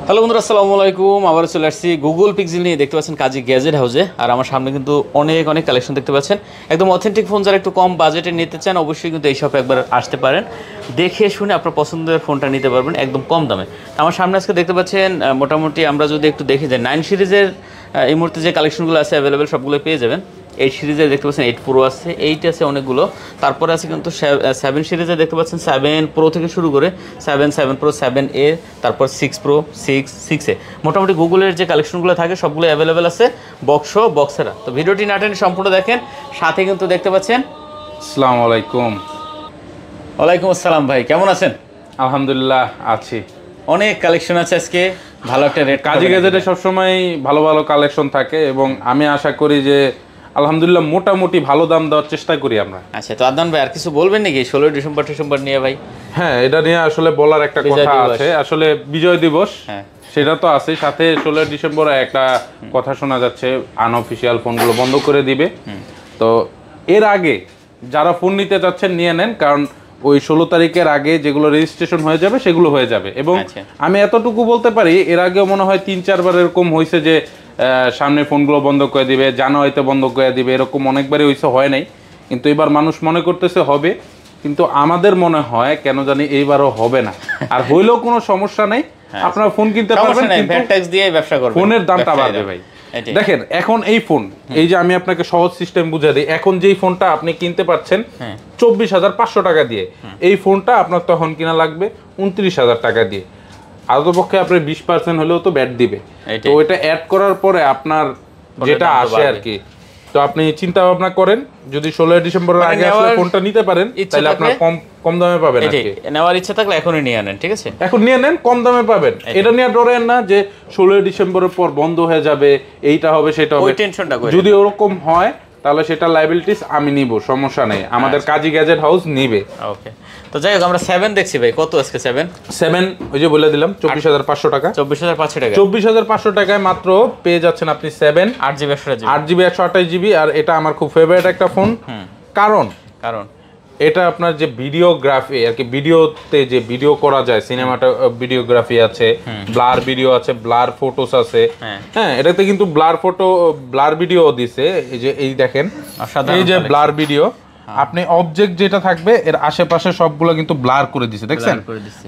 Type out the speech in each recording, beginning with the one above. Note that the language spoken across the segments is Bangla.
হ্যালো বন্ধুরা, আসসালামু আলাইকুম। আবার চলে আসছি গুগল পিক্সেল নিয়ে। দেখতে পাচ্ছেন কাজী গ্যাজেট হাউসে, আর আমার সামনে কিন্তু অনেক অনেক কালেকশন দেখতে পাচ্ছেন। একদম অথেন্টিক ফোন যারা একটু কম বাজেটে নিতে চান অবশ্যই কিন্তু এই শপে একবার আসতে পারেন। দেখে শুনে আপনার পছন্দের ফোনটা নিতে পারবেন একদম কম দামে। আমার সামনে আজকে দেখতে পাচ্ছেন মোটামুটি আমরা যদি একটু দেখি যে 9 সিরিজের এই মুহূর্তে যে কালেকশনগুলো আছে অ্যাভেলেবেল সবগুলো পেয়ে যাবেন। 8 সিরিজে দেখতে পাচ্ছেন 8 প্রো আছে, 8 আছে অনেকগুলো। তারপরে আছে কিন্তু 7 সিরিজে দেখতে পাচ্ছেন 7 প্রো থেকে শুরু করে 7 প্রো 7A, তারপর 6 প্রো 6A। মোটামুটি গুগলের যে কালেকশনগুলো থাকে সবগুলো অ্যাভেলেবেল আছে, বক্সেরা। তো ভিডিওটি না টেনে সম্পূর্ণ দেখেন। সাথে কিন্তু দেখতে পাচ্ছেন। আসসালামু আলাইকুম। ওয়ালাইকুম আসসালাম ভাই, কেমন আছেন? আলহামদুলিল্লাহ আছি। অনেক কালেকশন আছে আজকে, ভালো একটা রেট। কাজী গ্যাজেটে সবসময় ভালো ভালো কালেকশন থাকে এবং আমি আশা করি যে আলহামদুলিল্লাহ মোটামুটি ভালো দাম দেওয়ার চেষ্টা করি আমরা। আচ্ছা, তো আদনান ভাই আর কিছু বলবেন নাকি 16 ডিসেম্বর নিয়ে ভাই? হ্যাঁ, এটা নিয়ে আসলে বলার একটা কথা আছে। আসলে বিজয় দিবস, হ্যাঁ সেটা তো আছে, সাথে 16 ডিসেম্বর একটা কথা শোনা যাচ্ছে আনঅফিশিয়াল ফোনগুলো বন্ধ করে দিবে। তো এর আগে যারা ফোন নিতে চাচ্ছেন নিয়ে নেন, কারণ ওই 16 তারিখের আগে যেগুলো রেজিস্ট্রেশন হয়ে যাবে সেগুলো হয়ে যাবে। এবং আমি এতটুকু বলতে পারি, এর আগেও মনে হয় 3-4 বার এরকম হয়েছে যে সামনে ফোনগুলো বন্ধ করে দিবে, জানুয়ারিতে বন্ধ করে দিবে, এরকম অনেকবারই হয়েছে, হয় নাই। কিন্তু এবার মানুষ মনে করতেছে হবে, কিন্তু আমাদের মনে হয় কেন জানি এইবারও হবে না। আর হইলেও কোনো সমস্যা নেই, আপনারা ফোন কিনতে পারবেন, ফোনের দামটা বাড়বে ভাই। দেখেন এখন এই ফোন, এই যে আমি আপনাকে সহজ সিস্টেম বুঝিয়ে দিই, এখন যেই ফোনটা আপনি কিনতে পারছেন 24,500 টাকা দিয়ে, এই ফোনটা আপনার তখন কিনা লাগবে 29,000 টাকা দিয়ে। আদতপক্ষে আপনার 20% হলেও তো ব্যাট দিবে। তো ওইটা অ্যাড করার পরে আপনার যেটা আসে আর কি, তো আপনি চিন্তা ভাবনা করেন, যদি 16 ডিসেম্বরের আগে আসলে ফোনটা নিতে পারেন তাহলে আপনার কম দামে পাবেন। আর কি নেওয়ার ইচ্ছা থাকলে এখনই নিয়ে নেন, ঠিক আছে? এখন নিয়ে নেন, কম দামে পাবেন। এটা নিয়ে ডরেন না যে 16 ডিসেম্বরের পর বন্ধ হয়ে যাবে, এইটা হবে সেটা হবে। যদি ওরকম হয় তাহলে সেটা লায়াবিলিটিস আমি নিব, সমস্যা নেই, আমাদের কাজী গ্যাজেট হাউস নিবে। ওকে, তো যাই হোক আমরা 7 দেখছি ভাই। কত আজকে 7 ওই যে বলে দিলাম 24,500 টাকা। 24,500 টাকা, 24,500 টাকায় মাত্র পেয়ে যাচ্ছেন আপনি 7 8GB 128GB। আর এটা আমার খুব ফেভারিট একটা ফোন, কারণ এটা আপনার যে ভিডিওগ্রাফি আর কি, ভিডিওতে যে ভিডিও করা যায়, সিনেমাটা ভিডিওগ্রাফি আছে, ব্লার ভিডিও আছে, ব্লার ফটোস আছে। হ্যাঁ, এটাতে কিন্তু ব্লার ভিডিও দিছে। এই যে এই দেখেন, এই যে ব্লার ভিডিও, আপনি অবজেক্ট যেটা থাকবে এর আশেপাশে সবগুলো কিন্তু ব্লার করে দিছে, দেখছেন?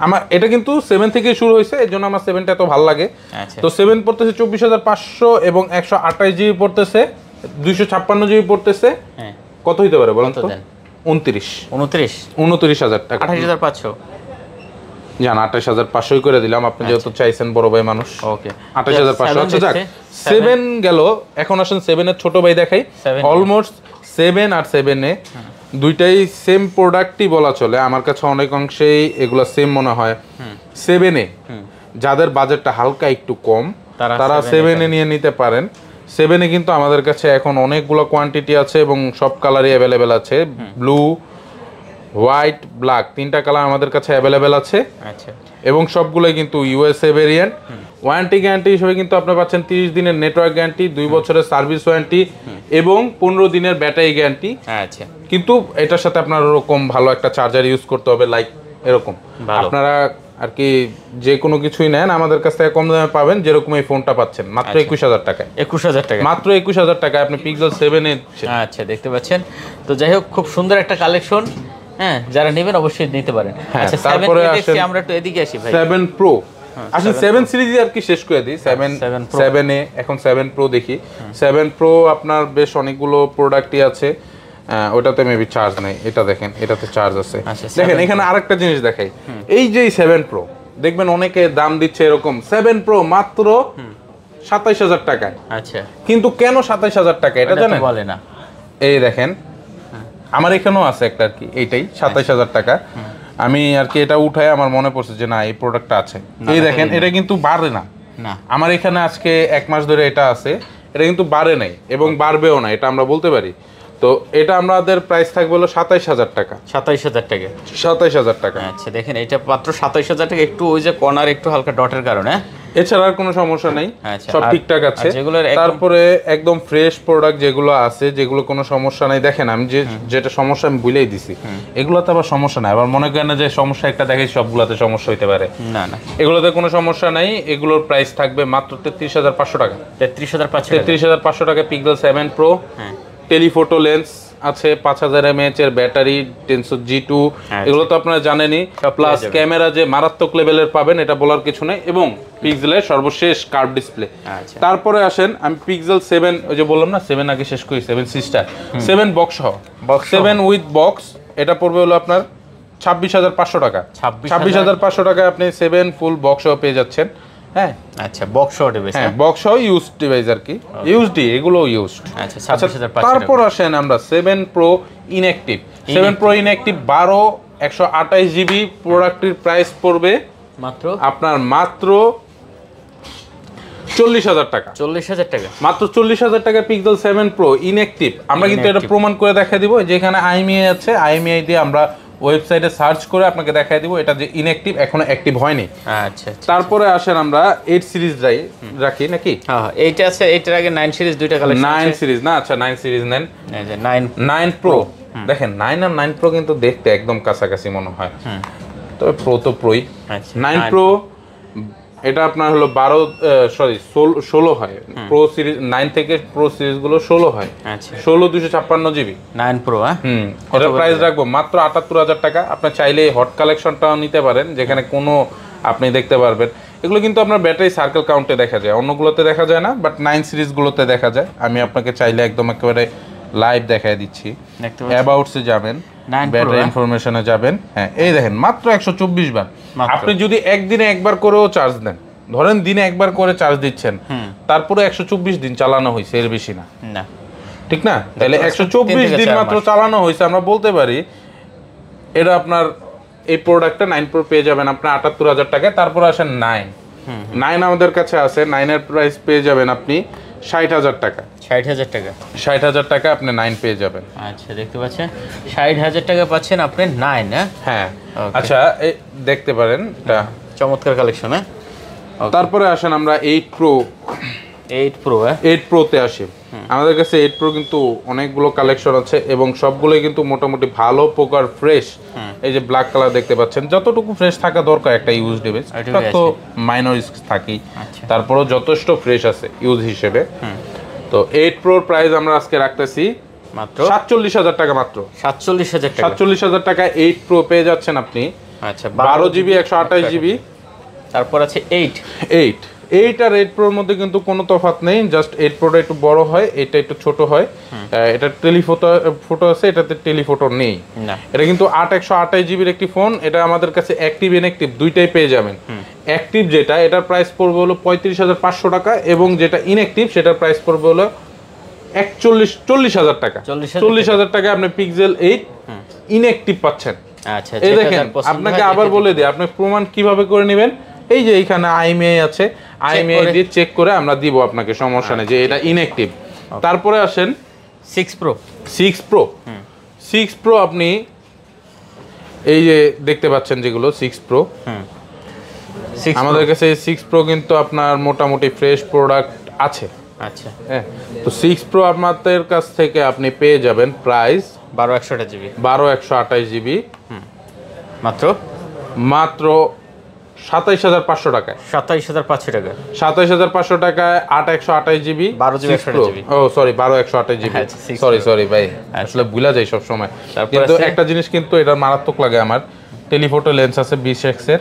আমার এটা কিন্তু 7 থেকে শুরু হয়েছে, এর জন্য আমার 7টা এত ভালো লাগে। তো 7 পড়তেছে 24,500 এবং 128GB পড়তেছে, 256GB পড়তেছে। কত হইতে পারে বলেন তো? 29,000 টাকা। 28,500 জান, 28,500 করে দিলাম, আপনি যেহেতু চাইছেন বড় ভাই মানুষ। ওকে, 28,500। আচ্ছা যাক, 7 গেল। এখন আসেন 7 এর ছোট ভাই দেখাই। অলমোস্ট 7 আর 7A দুইটাই সেম প্রোডাক্টই বলা চলে, আমার কাছে অনেক অংশেই এগুলো সেম মনে হয়। 7A যাদের বাজেটটা হালকা একটু কম তারা 7A নিয়ে নিতে পারেন। 7A কিন্তু আমাদের কাছে এখন অনেকগুলো কোয়ান্টিটি আছে এবং সব কালারই অ্যাভেলেবেল আছে। ব্লু, হোয়াইট, ব্ল্যাক, 3টা কালার আমাদের কাছে অ্যাভেলেবেল আছে। এবং সবগুলোই কিন্তু ইউএসএ ভেরিয়েন্ট। ওয়ারেন্টি গ্যারান্টি হিসেবে কিন্তু আপনি পাচ্ছেন 30 দিনের নেটওয়ার্ক গ্যারান্টি, 2 বছরের সার্ভিস ওয়ারেন্টি এবং 15 দিনের ব্যাটারি গ্যারান্টি। কিন্তু এটার সাথে আপনার ওরকম ভালো একটা চার্জার ইউজ করতে হবে, লাইক এরকম। আপনারা আর কি যে কোনো কিছুই নেন আমাদের কাছ থেকে কম দামে পাবেন, যেরকম এই ফোনটা পাচ্ছেন মাত্র 21,000 টাকায়। 21,000 টাকা, মাত্র 21,000 টাকায় আপনি পিক্সেল 7 আচ্ছা দেখতে পাচ্ছেন। তো যাই হোক, খুব সুন্দর একটা কালেকশন। হ্যাঁ, যারা নেবেন অবশ্যই নিতে পারেন। আচ্ছা, তারপরে আমরা একটু এদিকে আসি ভাই। 7 প্রো আসলে 7 সিরিজ আর কি শেষ করে দিই। 7A এখন 7 প্রো দেখি। 7 প্রো আপনার বেশ অনেকগুলো প্রোডাক্টই আছে। ওটাতে মেবি চার্জ নেই, এটা দেখেন, এটাতে চার্জ আছে। দেখেন এখানে আরেকটা জিনিস দেখাই, এই যে 7 প্রো দেখবেন অনেকে দাম দিচ্ছে এরকম 7 প্রো মাত্র 27,000 টাকায়। আচ্ছা, কিন্তু কেন 27,000 টাকা এটা জানেন? বলে না। এই দেখেন আমার এখানেও আছে একটা আর কি, এইটাই 27,000 টাকা। আমি আর কি এটা উঠায় আমার মনে পড়ছে যে না, এই প্রোডাক্টটা আছে। এই দেখেন, এটা কিন্তু বাড়ে না। আমার এখানে আজকে 1 মাস ধরে এটা আছে, এটা কিন্তু বাড়ে নাই এবং বাড়বেও না, এটা আমরা বলতে পারি। তো এটা আমাদের প্রাইস থাকবে হলো 27,000 টাকা। 27,000 টাকা, 27,000 টাকা। আচ্ছা দেখেন, এটা মাত্র 27,000 টাকা। একটু ওই যে কর্নার একটু হালকা ডটের কারণে এছাড়া আর কোনো সমস্যা নেই, আচ্ছা, সব আর- ঠিকঠাক আছে। আর যেগুলোর একদম- তারপরে একদম ফ্রেশ প্রোডাক্ট যেগুলো আছে, যেগুলো কোনো সমস্যা নাই, দেখেন আমি যেটা সমস্যা আমি ভুলেই দিছি, এগুলোতে আবার সমস্যা নাই, আবার মনে করেন না যে সমস্যা একটা দেখে সবগুলোতে সমস্যা হইতে পারে, না না, এগুলোতে কোনো সমস্যা নাই। এগুলোর প্রাইস থাকবে মাত্র 33,500 টাকা। 33,500 টাকা। 33,500 টাকা পিক্সেল 7 প্রো। হ্যাঁ। টেলিফোটো লেন্স আছে, 5000 mAh এর ব্যাটারি, টেনসো G2, আচ্ছা। এগুলো তো আপনারা জানেনই। সব প্লাস পেয়ে যাবেন। ক্যামেরা যে মারাত্মক লেভেলের পাবেন এটা বলার কিছু নেই, এবং পিক্সেলের সর্বশেষ কার্ভ ডিসপ্লে। আচ্ছা। তারপরে আসেন, আমি পিক্সেল 7, ওই যে বললাম না 7 আগে শেষ করি, 7 সিস্টার, 7 বক্স সহ, Box সহ। 7 উইথ বক্স, এটা পড়বে হলো আপনার 26,500 টাকা। 26,500 টাকায় আপনি 7 ফুল বক্স সহ পেয়ে যাচ্ছেন। হ্যাঁ, আচ্ছা, বক্স শর্ট ডিভাইস। হ্যাঁ, বক্স সহ ইউজড ডিভাইস আর কি, ইউজডি, এগুলো ইউজড। আচ্ছা, 26,500 তারপর আসেন আমরা 7 pro inactive. 7 pro inactive 12 128 GB, প্রোডাক্টের প্রাইস পড়বে মাত্র আপনার মাত্র 40,000 টাকা। 40,000 টাকা। মাত্র 40,000 টাকা পিক্সেল 7 প্রো ইনঅ্যাক্টিভ। আমরা কিন্তু এটা Inactive। প্রমাণ করে দেখাই দিব, যেখানে আইএমইআই আছে, আইএমইআই দিয়ে আমরা ওয়েবসাইটে সার্চ করে আপনাকে দেখাই দিব এটা যে ইনঅ্যাক্টিভ, এখনো অ্যাক্টিভ হয়নি। আচ্ছা, তারপরে আসেন আমরা 8 সিরিজ রাখি নাকি? হ্যাঁ, এইটা আছে, এইটার আগে 9 সিরিজ দুইটা কালেকশন 9 সিরিজ না, আচ্ছা 9 সিরিজ নেন। এই যে 9 9 প্রো দেখেন, 9 আর 9 প্রো কিন্তু দেখতে একদম কাছাকাছি মনে হয়, তবে প্রো তো প্রোই। আচ্ছা, 9 প্রো এটা আপনার হলো 16 হয়, প্রো সিরিজ 9 থেকে প্রো সিরিজগুলো 16 হয়। আচ্ছা, 16 256 জিবি। 9 প্রো। হ্যাঁ, এটার প্রাইস রাখবো মাত্র 78,000 টাকা। আপনি চাইলে এই হট কালেকশনটাও নিতে পারেন, যেখানে কোনো আপনি দেখতে পারবেন এগুলো কিন্তু আপনার ব্যাটারি সার্কেল কাউন্টে দেখা যায়, অন্যগুলোতে দেখা যায় না, বাট 9 সিরিজগুলোতে দেখা যায়। আমি আপনাকে চাইলে একদম একেবারে লাইভ দেখায় দিচ্ছি। দেখতে পাচ্ছেন অ্যাবাউটসে যাবেন, 9 Pro, ব্যাটারি ইনফরমেশনে যাবেন, হ্যাঁ এই দেখেন মাত্র 124 বার। মাত্র। আপনি যদি একদিনে একবার করেও চার্জ দেন, ধরেন দিনে একবার করে চার্জ দিচ্ছেন, তারপরে 124 দিন চালানো হয়েছে, এর বেশি না, না, ঠিক না? তাহলে পাচ্ছেন 124 3 থেকে দিন 4 মাত্র মাস। চালানো হয়েছে, আমরা বলতে পারি এটা আপনার এই প্রোডাক্টটা 9 প্রো পেয়ে যাবেন আপনি 78,000 টাকায়। তারপর আসেন 9 আমাদের কাছে আছে, 9 এর প্রাইস পেয়ে যাবেন আপনি 60,000 টাকা। 60,000 টাকা। 60,000 টাকা আপনি 9 পেয়ে যাবেন। আচ্ছা, দেখতে পাচ্ছেন 60,000 টাকা পাচ্ছেন আপনি 9। হ্যাঁ, Okay. আচ্ছা এই দেখতে পারেন এটা। চমৎকার কালেকশন। হ্যাঁ, তারপরে আসেন আমরা 8 প্রো। 8 প্রো। 8 প্রোতে আসি, আমাদের কাছে 8 প্রো কিন্তু অনেকগুলো কালেকশন আছে, এবং সবগুলোই কিন্তু মোটামুটি ভালো প্রকার ফ্রেশ। এই যে ব্ল্যাক কালার দেখতে পাচ্ছেন, যতটুকু ফ্রেশ থাকা দরকার একটা ইউজ ডিভাইস, এটুকুই এটা তো মাইনর রিস্ক থাকেই, আচ্ছা। তারপরেও যথেষ্ট ফ্রেশ আছে ইউজ হিসেবে। তো 8 প্রোর প্রাইস আমরা আজকে রাখতেছি মাত্র 47,000 টাকা। মাত্র 47,000 টাকা। 47,000 টাকা 8 প্রো পেয়ে যাচ্ছেন আপনি। আচ্ছা, 12 জিবি 128 জিবি। তারপর আছে 8। 8 আর 8 প্রোর মধ্যে কিন্তু কোনো তফাৎ নেই, জাস্ট 8 প্রোটা একটু বড় হয়, এটা একটু ছোট হয়। এটা টেলিফোটো আছে, এটাতে টেলিফোটো নেই। না, এটা কিন্তু 128 জিবির একটি ফোন। এটা আমাদের কাছে অ্যাক্টিভ ইনঅ্যাক্টিভ দুইটাই পেয়ে যাবেন। অ্যাক্টিভ যেটা, এটার প্রাইস পড়বে হলো 35,500 টাকা, এবং যেটা ইনঅ্যাক্টিভ সেটার প্রাইস পড়বে হলো 40,000 টাকা। 40,000 টাকা আপনি পিক্সেল 8 ইনঅ্যাক্টিভ পাচ্ছেন। আচ্ছা, এই যেটা দেখেন, যার পছন্দ আপনাকে হয় আবার দেখে বলে দিই, আপনি প্রমাণ কিভাবে করে নেবেন। এই যে এইখানে আইএমইআই আছে, আইএমইআই দিয়ে চেক করে আমরা দিব আপনাকে, সমস্যা নেই যে এটা ইনঅ্যাক্টিভ। তারপরে আসেন 6 প্রো। 6 প্রো। 6 প্রো আপনি এই যে দেখতে পাচ্ছেন যেগুলো 6 প্রো, আমাদের কাছে 6 প্রো কিন্তু আপনার মোটামুটি ফ্রেশ প্রোডাক্ট আছে। আচ্ছা, হ্যাঁ, তো 6 প্রো আপনাদের কাছ থেকে আপনি পেয়ে যাবেন প্রাইস 12,128 জিবি। 12,128 জিবি মাত্র মাত্র 27,500 টাকায়। 27,500 টাকা। 27,500 টাকায় 8,128 জিবি, 12 জিবি 128 জিবি। ও সরি, 12,128 জিবি। আচ্ছা, 6 সরি ভাই, আসলে ভুলা যায় সব সময়। তারপর কিন্তু আছে- একটা জিনিস কিন্তু এটা মারাত্মক লাগে আমার, টেলিফোটো লেন্স আছে 20x এর,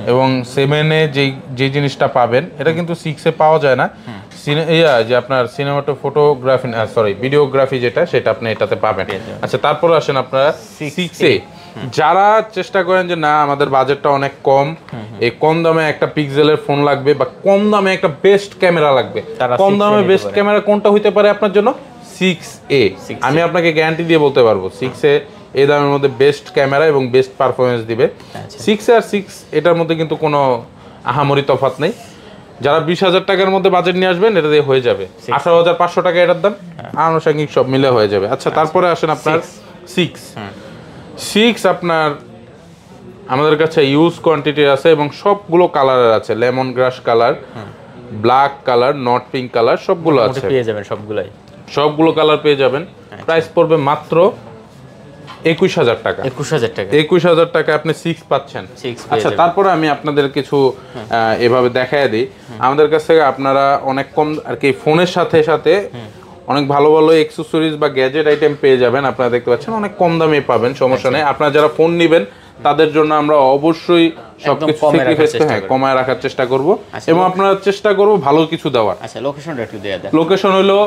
এবং 7 এ যেই জিনিসটা পাবেন এটা কিন্তু 6 এ পাওয়া যায় না। যে আপনার ফটোগ্রাফি, সরি ভিডিওগ্রাফি যেটা, সেটা আপনি এটাতে পাবেন। আচ্ছা, তারপরে আসেন আপনারা 6 এ। যারা চেষ্টা করেন যে না আমাদের বাজেটটা অনেক কম, এই কম দামে একটা পিক্সেলের ফোন লাগবে, বা কম দামে একটা বেস্ট ক্যামেরা লাগবে, তারা কম 6A দামে নিতে বেস্ট পারে। ক্যামেরা কোনটা হইতে পারে আপনার জন্য? 6A। 6A আমি আপনাকে গ্যারান্টি দিয়ে বলতে পারবো 6A এই দামের মধ্যে বেস্ট ক্যামেরা এবং বেস্ট পারফরমেন্স দিবে। আচ্ছা। 6A আর 6 এটার মধ্যে কিন্তু কোনো আহামরি তফাৎ নেই। যারা 20,000 টাকার মধ্যে বাজেট নিয়ে আসবেন, এটা দিয়ে হয়ে যাবে। 18,500 টাকা এটার দাম, আনুষঙ্গিক সব মিলে হয়ে যাবে। আচ্ছা, তারপরে আসেন আপনার 6 আপনার আমাদের কাছে ইউজ কোয়ান্টিটি আছে এবং সবগুলো কালারের আছে, lemon glass colour, black colour, not pink colour, সবগুলো আছে, পেয়ে যাবেন সবগুলাই, সবগুলো কালার পেয়ে যাবেন। প্রাইস পড়বে মাত্র 21,000 টাকা। 21,000 টাকা। 21,000 টাকা আপনি 6 পাচ্ছেন। আচ্ছা, তারপরে আমি আপনাদের কিছু এভাবে দেখায় দিই। আমাদের কাছ থেকে আপনারা অনেক কম আর কি ফোনের সাথে সাথে অনেক ভালো ভালো অ্যাকসেসরিজ বা গ্যাজেট আইটেম পেয়ে যাবেন। আপনারা দেখতে পাচ্ছেন অনেক কম দামে পাবেন, সমস্যা নেই। আপনারা যারা ফোন নেবেন তাদের জন্য আমরা অবশ্যই সবকিছু কমায় রাখার চেষ্টা করব এবং আপনারা চেষ্টা করব ভালো কিছু দেওয়ার। আচ্ছা, লোকেশনটা একটু দেয়া দেন। লোকেশন হলো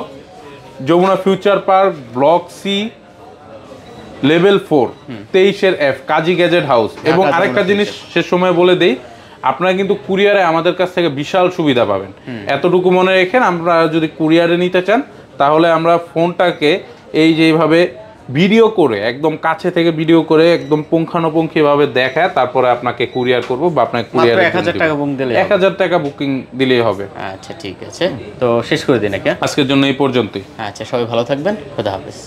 Jamuna future park, block C, level 4, 23 F, Kazi gadget house. এবং আরেকটা জিনিস শেষ সময় বলে দেই, আপনারা কিন্তু কুরিয়ারে আমাদের কাছ থেকে বিশাল সুবিধা পাবেন। এতটুকু মনে রেখেন, আমরা যদি কুরিয়ারে নিতে চান তাহলে আমরা ফোনটাকে এই যেভাবে ভিডিও করে, একদম কাছে থেকে ভিডিও করে একদম পুঙ্খানুপুঙ্খিভাবে দেখায় তারপরে আপনাকে কুরিয়ার করব বা আপনাকে কুরিয়ারে 1000 টাকা বুকিং দিলে 1000 টাকা বুকিং দিলেই হবে। আচ্ছা, ঠিক আছে, তো শেষ করে দিন নাকি? আজকের জন্য এই পর্যন্তই। আচ্ছা, সবাই ভালো থাকবেন, খোদা হাফেজ।